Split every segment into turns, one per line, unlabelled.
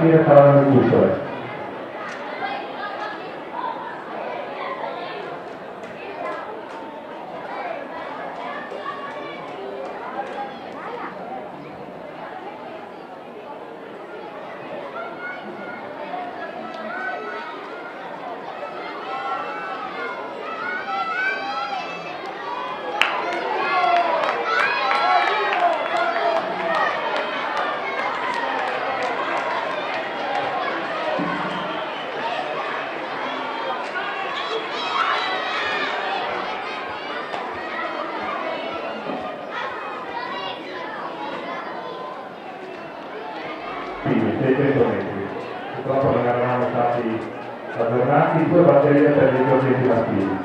partire saranno le cuffie. Quindi 600 metri. Purtroppo non eravamo stati aggiornati, 2 batterie per gli esordienti maschili.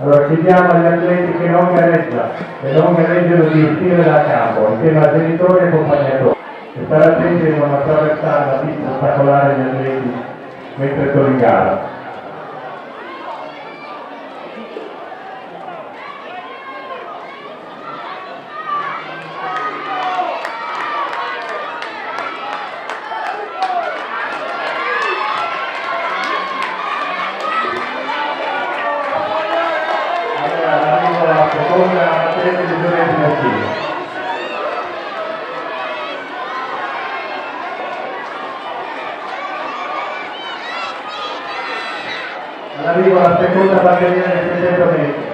Allora chiediamo agli atleti che non gareggiano di uscire dal campo insieme a genitori e accompagnatori e stare attenti a non attraversare la pista ostacolare gli atleti mentre sono in gara. Arrivo alla seconda batteria del 600 metri.